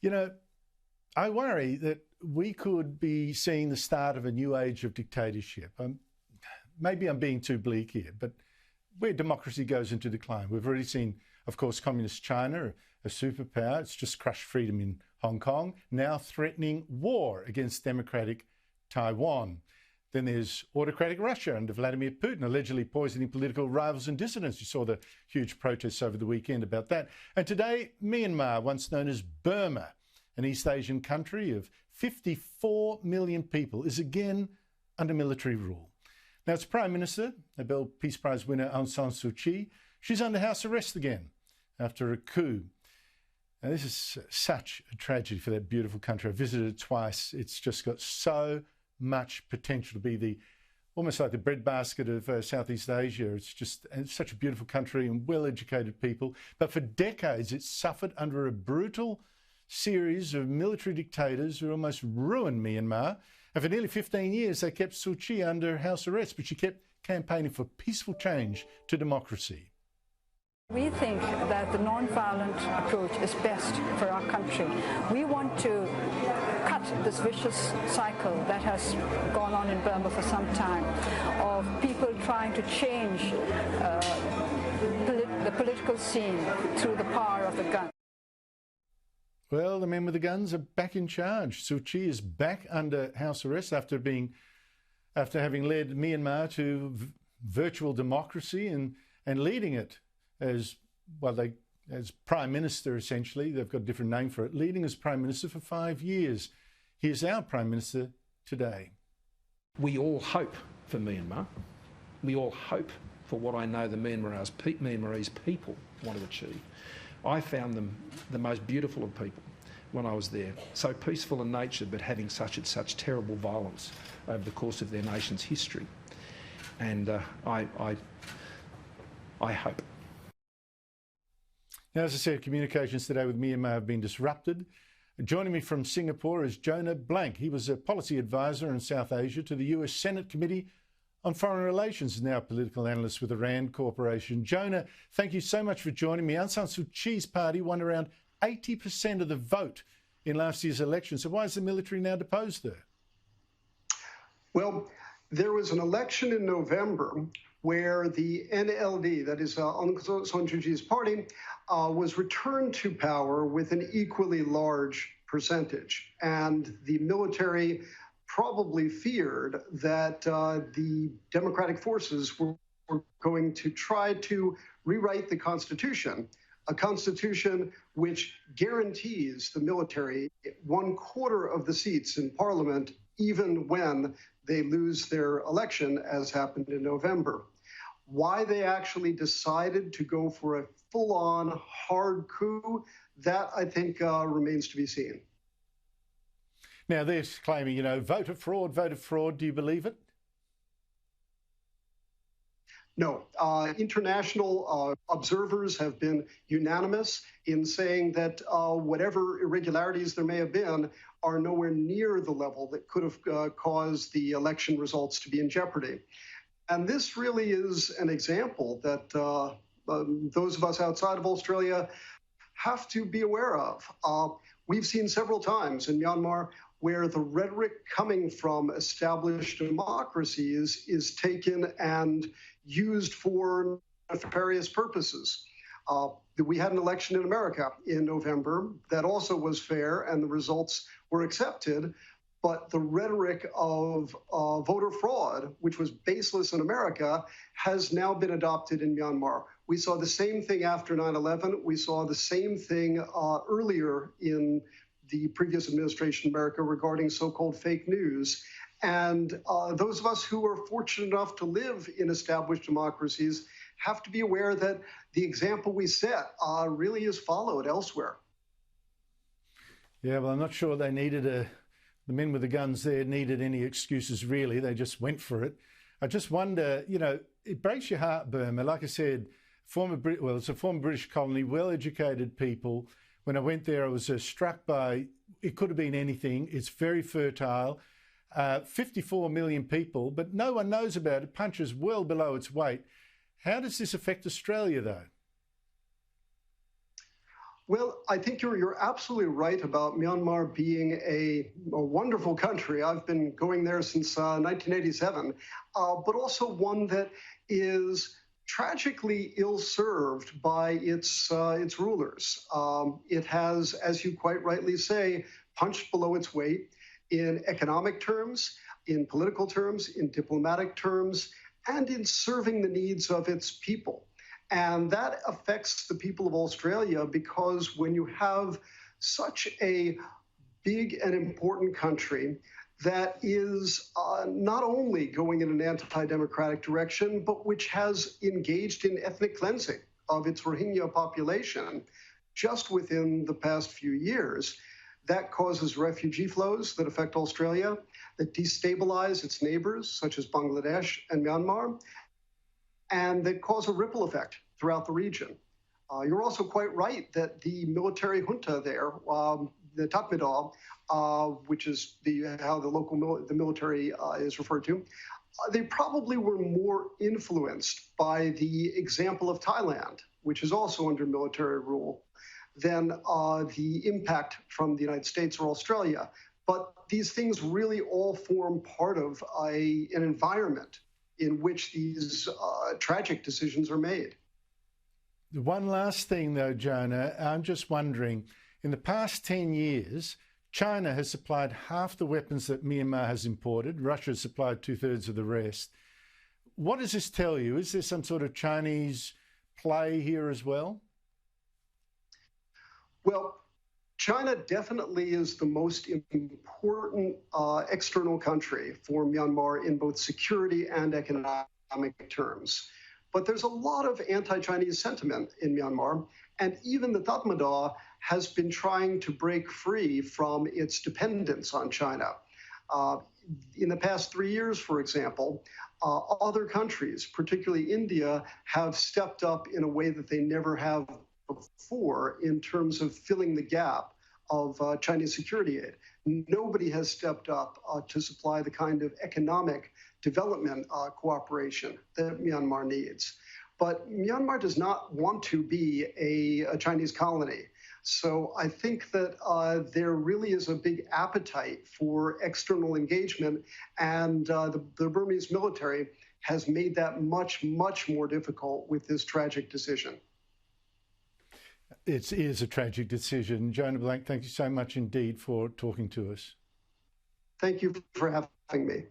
You know, I worry that we could be seeing the start of a new age of dictatorship. Maybe I'm being too bleak here, but where democracy goes into decline. We've already seen, of course, communist China, a superpower. It's just crushed freedom in Hong Kong, now threatening war against democratic Taiwan. Then there's autocratic Russia under Vladimir Putin, allegedly poisoning political rivals and dissidents. You saw the huge protests over the weekend about that. And today, Myanmar, once known as Burma, an East Asian country of 54 million people, is again under military rule. Now, its Prime Minister, Nobel Peace Prize winner Aung San Suu Kyi, she's under house arrest again after a coup. Now, this is such a tragedy for that beautiful country. I visited it twice. It's just got so much potential to be almost like the breadbasket of Southeast Asia. It's such a beautiful country and well-educated people. But for decades, it's suffered under a brutal series of military dictators who almost ruined Myanmar. And for nearly 15 years, they kept Suu Kyi under house arrest, but she kept campaigning for peaceful change to democracy. We think that the non-violent approach is best for our country. We want to cut this vicious cycle that has gone on in Burma for some time of people trying to change the political scene through the power of the gun. Well, the men with the guns are back in charge. Suu Kyi is back under house arrest after having led Myanmar to virtual democracy and leading it as Prime Minister, essentially. They've got a different name for it. Leading as Prime Minister for 5 years. Here's our Prime Minister today. We all hope for Myanmar. We all hope for what I know the Myanmarese people want to achieve. I found them the most beautiful of people when I was there. So peaceful in nature, but having such terrible violence over the course of their nation's history. And I hope. Now, as I said, communications today with Myanmar have been disrupted. Joining me from Singapore is Jonah Blank. He was a policy advisor in South Asia to the US Senate Committee on Foreign Relations, now a political analyst with the RAND Corporation. Jonah, thank you so much for joining me. Aung San Suu Kyi's party won around 80% of the vote in last year's election. So why is the military now deposed her? Well, there was an election in November where the NLD, that is Aung San Suu Kyi's party, was returned to power with an equally large percentage. And the military probably feared that the democratic forces were going to try to rewrite the Constitution, a Constitution which guarantees the military 1/4 of the seats in Parliament, even when they lose their election, as happened in November. Why they actually decided to go for a full-on hard coup, that I think remains to be seen. Now, they're claiming, voter fraud, voter fraud. Do you believe it? No. International observers have been unanimous in saying that whatever irregularities there may have been are nowhere near the level that could have caused the election results to be in jeopardy. And this really is an example that those of us outside of Australia have to be aware of. We've seen several times in Myanmar where the rhetoric coming from established democracies is taken and used for nefarious purposes. We had an election in America in November that also was fair and the results were accepted, but the rhetoric of voter fraud, which was baseless in America, has now been adopted in Myanmar. We saw the same thing after 9/11. We saw the same thing earlier in the previous administration in America regarding so-called fake news. And those of us who are fortunate enough to live in established democracies have to be aware that the example we set really is followed elsewhere. Yeah, well, I'm not sure they needed the men with the guns there needed any excuses, really. They just went for it. I just wonder, it breaks your heart, Burma. Like I said, it's a former British colony, well-educated people. When I went there, I was struck by, it could have been anything. It's very fertile. 54 million people, but no one knows about it. Punches well below its weight. How does this affect Australia, though? Well, I think you're absolutely right about Myanmar being a wonderful country. I've been going there since 1987, but also one that is tragically ill-served by its rulers. It has, as you quite rightly say, punched below its weight in economic terms, in political terms, in diplomatic terms, and in serving the needs of its people. And that affects the people of Australia because when you have such a big and important country that is not only going in an anti-democratic direction, but which has engaged in ethnic cleansing of its Rohingya population just within the past few years, that causes refugee flows that affect Australia, that destabilize its neighbors, such as Bangladesh and Myanmar, and that cause a ripple effect throughout the region. You're also quite right that the military junta there, the Tatmadaw, which is how the military is referred to, they probably were more influenced by the example of Thailand, which is also under military rule, than the impact from the United States or Australia. But these things really all form part of an environment in which these tragic decisions are made. One last thing, though, Jonah, I'm just wondering, in the past 10 years, China has supplied half the weapons that Myanmar has imported. Russia has supplied 2/3 of the rest. What does this tell you? Is there some sort of Chinese play here as well? Well, China definitely is the most important external country for Myanmar in both security and economic terms. But there's a lot of anti-Chinese sentiment in Myanmar, and even the Tatmadaw has been trying to break free from its dependence on China. In the past 3 years, for example, other countries, particularly India, have stepped up in a way that they never have before in terms of filling the gap of Chinese security aid. Nobody has stepped up to supply the kind of economic development cooperation that Myanmar needs. But Myanmar does not want to be a Chinese colony. So I think that there really is a big appetite for external engagement, and the Burmese military has made that much, much more difficult with this tragic decision. It is a tragic decision. Jonah Blank, thank you so much indeed for talking to us. Thank you for having me.